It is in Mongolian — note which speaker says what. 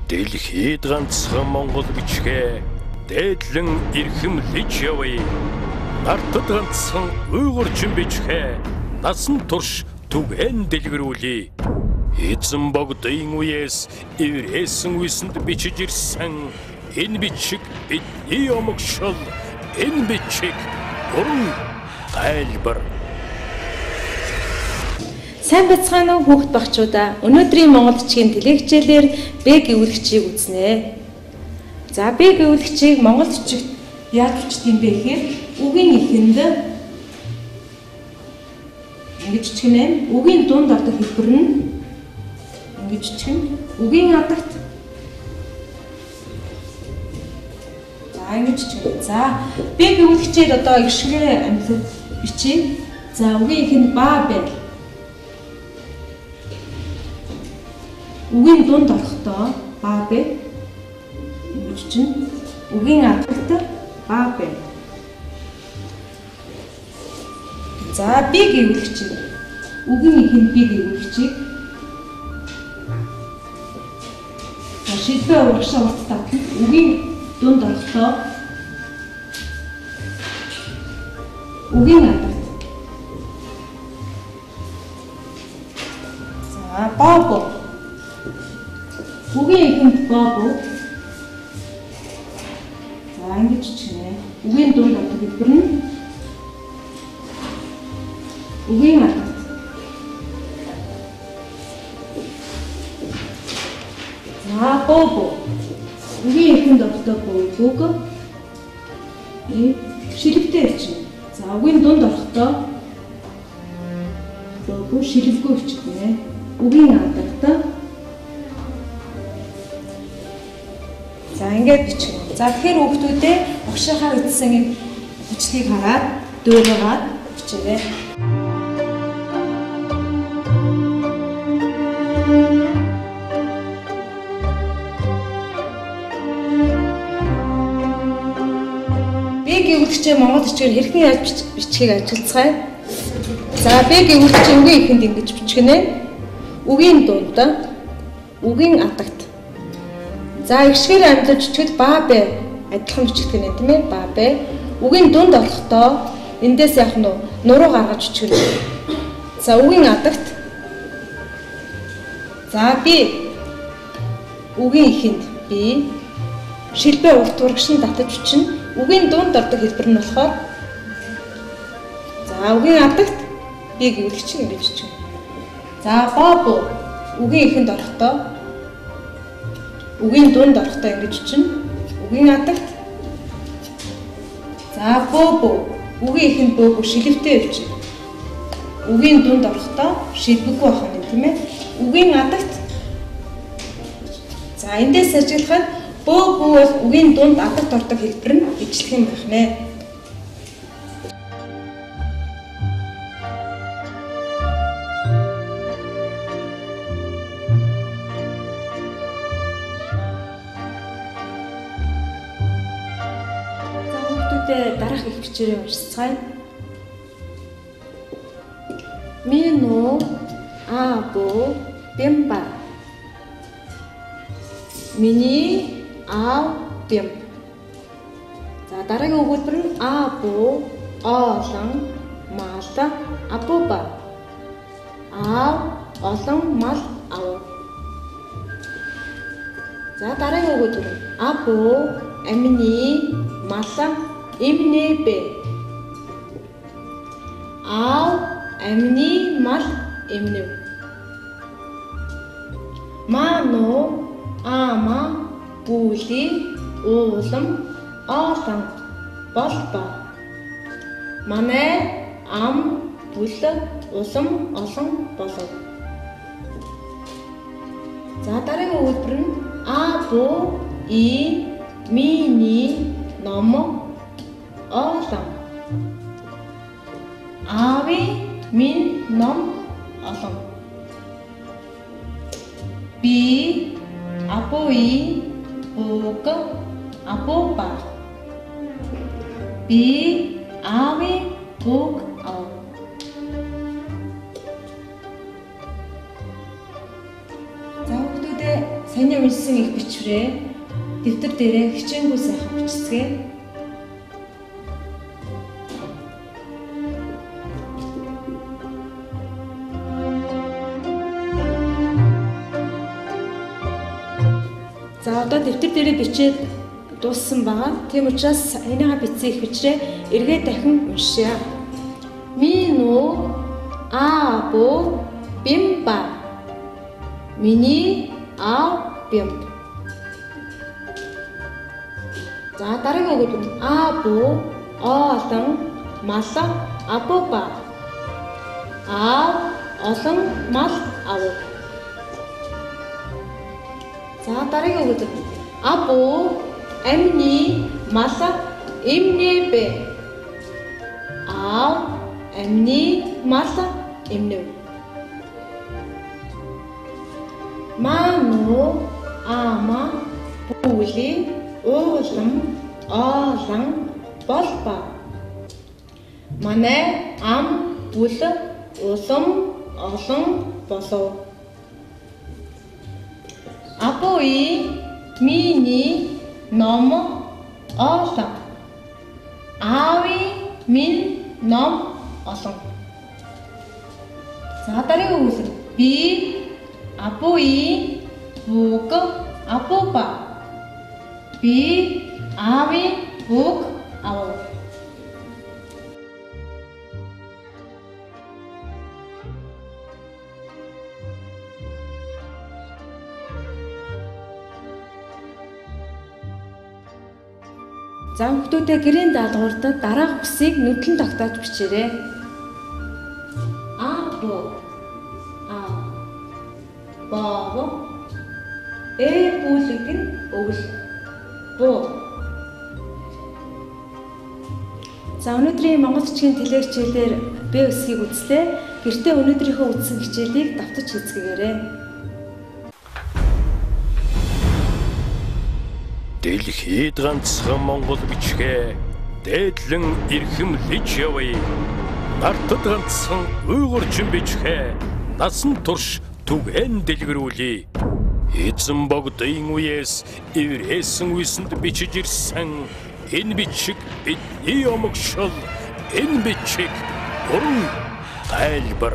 Speaker 1: Дэлхийд ганцхан Монгол бичгээ дээдлэн эрхэмлэж явъя. Нартад ганцхан уйгурчин бичгээ насан турш түгээн дэлгэрүүлье. Эзэн богдын үеэс ирээсэн үсэнд бичиж ирсэн энэ бичиг бидний омогшол, энэ бичиг бүрэн тайлбар.
Speaker 2: Сайн бацгаана уу хүүхэд багчуудаа. Өнөөдрийн монголчуудын телевизээр Б гэвлэгчийг үзнэ. За Б гэвлэгчийг монголчууд яаж бичдэг бэ гэхээр үгийн эхэнд ингэж бичгэнэ. Үгийн дунд ордог хэлбэр нь ингэж бичгэнэ. Үгийн адагт за ингэж бичгэнэ. За Б гэвлэгчээр одоо ишгээр амьдлууд бичиж. За үгийн эхэнд ба байна. Үгийн дунд орохдоо ба бэ ингэж чинь үгийн адагт ба бэ. За би гэвлэгч үгийн эхэнд би гэвлэгчийг шилбэ урагшаа урт татна. Үгийн дунд орохдоо үгийн адагт за бабо үгийн эхэнд бабо за ингэж чинь үгийн дунд ордог хэлбэр нь үгийн адагт за бобо үгийн эхэнд ордог бобог шилэгтэй чинь за үгийн дунд орохдоо бобо шилэггүй бичнэ. Үгийн адагт за ингээд бичгэнэ. За тэгэхээр хүүхдүүдээ багшийнхаа бичсэн бичлэгийг хараад дөөрөөгаад бичээрэй. Б гэвлэгчээ монгол бичгээр хэрхэн яаж бичгийг ажиглацгаая. За Б гэвлэгчээ үгийн эхэнд ингэж бичгэнэ. Үгийн дунд үгийн адагт за ишгээр амьдлаж бичгэд ба бэ адилхан бичдэг нэ тийм ээ ба бэ үгийн дунд орохдоо эндээс яг нуруу гаргаж бичгэнэ. За үгийн адагт за би үгийн эхэнд би шилбэ урт урагшин татаж бичнэ. Үгийн дунд ордог хэлбэр нь болохоор за үгийн адагт би гэвлэгч ингэж бичнэ. За бобо үгийн эхэнд орохдоо үгийн дунд орохдоо ингэж чинь үгийн адагт за бобо үгийн эхэнд бобо шилэвтэй бичнэ. Үгийн дунд орохдоо шилбэггүй байх нь тийм ээ. Үгийн адагт за эндээс ажиглахад бобо бол үгийн дунд адагт ордог хэлбэр нь бичлэх юм байх нэ. Дараах их бичээрээ уншицгаая. Мино або бэмба. Миний аав дэм. За дараагийн өгүүлбэр нь або олон мал абоба. Аав олон мал ав. За дараагийн өгүүлбэр нь або амины мал эмнэбэ. Аав амины мал эмнэв. Мано ама бүли уулам олон болба. Манай ам бүл улам олон болов. За дараагийн өгүүлбэр нь або и миний ном олон. Ави минь ном олон. Би апои ог апопа. Би ави ог ав. За хүүхдүүдээ Саний уншсан их бичвэрээ дэвтэр дээрээ хичээнгүй сайхан бичцгээе. За одоо дэвтэр дээрээ бичээд дууссан байгаа. Тийм учраас энийгээ бичсэн их бичрээ эргээд дахин уншъя. Минь аабо бимба. Миний аав бимб. За дараагийн үг нь аабо олон мал абоба. Аав олон мал авав. За дараагийн үг нь або амны мал эмнэбэ. Аав амны мал эмнэв. Ману ама бүли уулам олон болба. Манай ам бүл улам олон болов. Апои миний ном олон. Ави минь ном олон. За дараагийн үг би апои бүг апопа. Би ави бүг авав. За хүүхдүүдээ гэрийн даалгаварт дараах үгсийг нүдлэн тогтоож бичээрэй. Або баво бүлэг нь өвөл бо. За өнөөдрийн Монгол бичгийн телевиз хичээлээр Б үсгийг үзлээ. Гэртээ өнөөдрийнхөө үзсэн хичээлийг давтаж хийцгээгээрэй.
Speaker 1: Дэлхийд ганцхан Монгол бичгээ дээдлэн эрхэмлэж явъя. Нартад ганцхан уйгурчин бичгээ насан турш түгээн дэлгэрүүлье. Эзэн богдын үеэс эврээсэн үсэнд бичиж ирсэн энэ бичиг бидний омогшил, энэ бичиг бүрэн тайлбар.